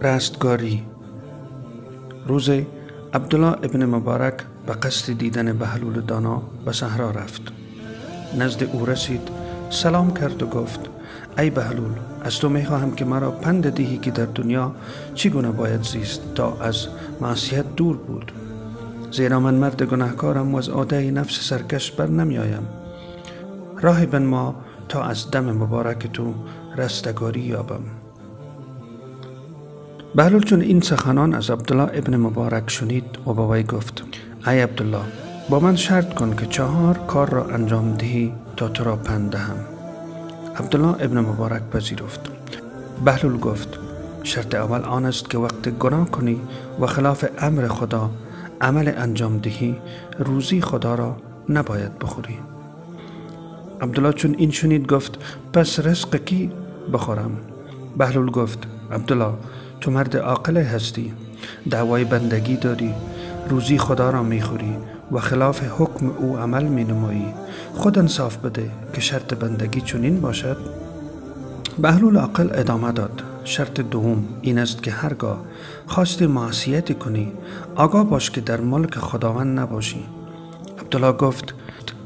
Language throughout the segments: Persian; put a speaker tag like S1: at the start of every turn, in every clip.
S1: رستگاری. روزی عبدالله ابن مبارک به قصد دیدن بهلول دانا به صحرا رفت. نزد او رسید، سلام کرد و گفت: ای بهلول، از تو میخواهم که مرا پند دهی که در دنیا چگونه باید زیست تا از معصیت دور بود، زیرا من مرد گناهکارم و از عاده نفس سرکش بر نمیایم. راه بنما تا از دم مبارک تو رستگاری یابم. بهلول چون این سخنان از عبدالله ابن مبارک شنید و با وی گفت: ای عبدالله، با من شرط کن که 4 کار را انجام دهی تا تو را پند دهم. عبدالله ابن مبارک پذیرفت. بهلول گفت: شرط اول آن است که وقت گناه کنی و خلاف امر خدا عمل انجام دهی، روزی خدا را نباید بخوری. عبدالله چون این شنید گفت: پس رزق کی بخورم؟ بهلول گفت: عبدالله، تو مرد عاقل هستی، دعوای بندگی داری، روزی خدا را میخوری و خلاف حکم او عمل می نمایی. خود انصاف بده که شرط بندگی چنین باشد؟ بهلول عاقل ادامه داد: شرط دوم این است که هرگاه خواست معصیتی کنی، آگاه باش که در ملک خداوند نباشی. عبدالله گفت: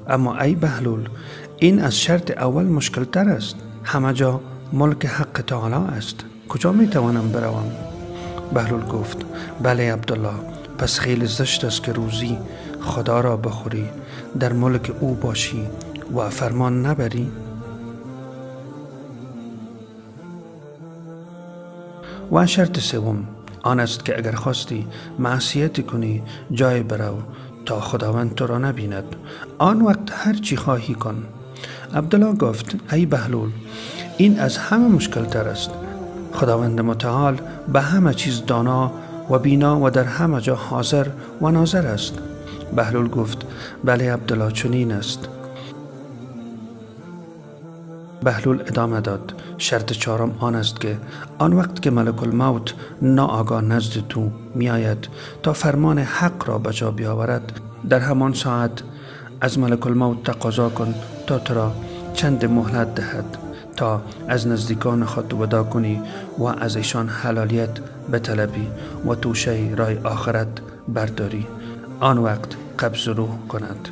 S1: اما ای بهلول، این از شرط اول مشکل تر است. همه جا ملک حق تعالی است، کجا می توانم بروم؟ بهلول گفت: بله عبدالله، پس خیلی زشت است که روزی خدا را بخوری، در ملک او باشی و فرمان نبری. و شرط سوم آن است که اگر خواستی معصیتی کنی، جای برو تا خداوند تو را نبیند، آن وقت هر چی خواهی کن. عبدالله گفت: ای بهلول، این از همه مشکل تر است. خداوند متعال به همه چیز دانا و بینا و در همه جا حاضر و ناظر است. بهلول گفت: بله عبدالله، چنین است. بهلول ادامه داد: شرط 4 آن است که آن وقت که ملک الموت ناآگاه نزد تو می آید تا فرمان حق را بجا بیاورد، در همان ساعت از ملک الموت تقاضا کن تا تو را چند مهلت دهد تا از نزدیکان خود وداع کنی و از ایشان حلالیت بطلبی و توشه رای آخرت برداری، آن وقت قبض روح کند.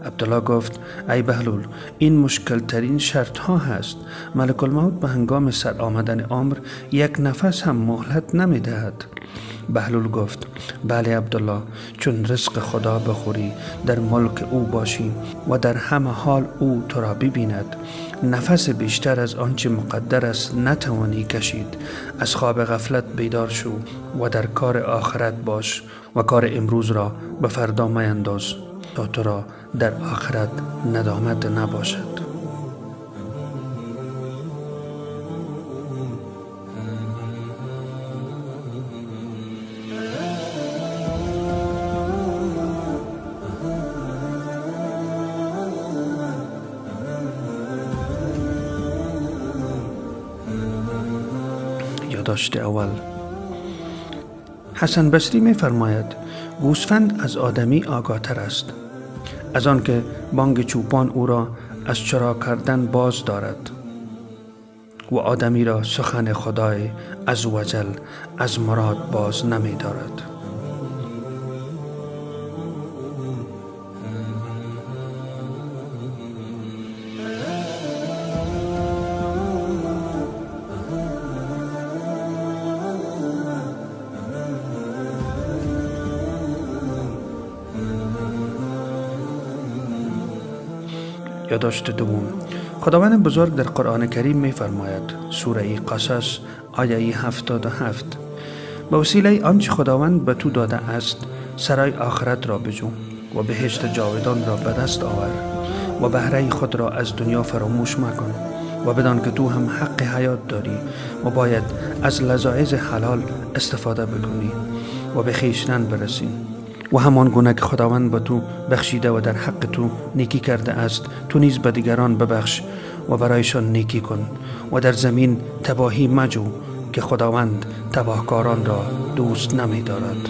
S1: عبدالله گفت: ای بهلول، این مشکل ترین شرط ها هست. ملک الموت به هنگام سر آمدن عمر 1 نفس هم مهلت نمی دهد. بهلول گفت: بله عبدالله، چون رزق خدا بخوری، در ملک او باشی و در همه حال او تو را ببیند، نفس بیشتر از آنچه مقدر است نتوانی کشید. از خواب غفلت بیدار شو و در کار آخرت باش و کار امروز را به فردا مینداز تا تو را در آخرت ندامت نباشد. یادداشت اول. حسن بصری می فرماید: گوسفند از آدمی آگاه تر است، از آن که بانگ چوپان او را از چرا کردن باز دارد و آدمی را سخن خدای عزوجل از مراد باز نمی دارد. یادداشت دوم. خداوند بزرگ در قرآن کریم می فرماید، سوره قصص آیه 77: به وسیله آنچه خداوند به تو داده است، سرای آخرت را بجو و بهشت جاودان را به دست آور و بهره خود را از دنیا فراموش مکن و بدان که تو هم حق حیات داری و باید از لذایذ حلال استفاده بکنی و به خویشتن برسی و همان گونه که خداوند به تو بخشیده و در حق تو نیکی کرده است، تو نیز به دیگران ببخش و برایشان نیکی کن و در زمین تباهی مجو که خداوند تباهکاران را دوست نمی دارد.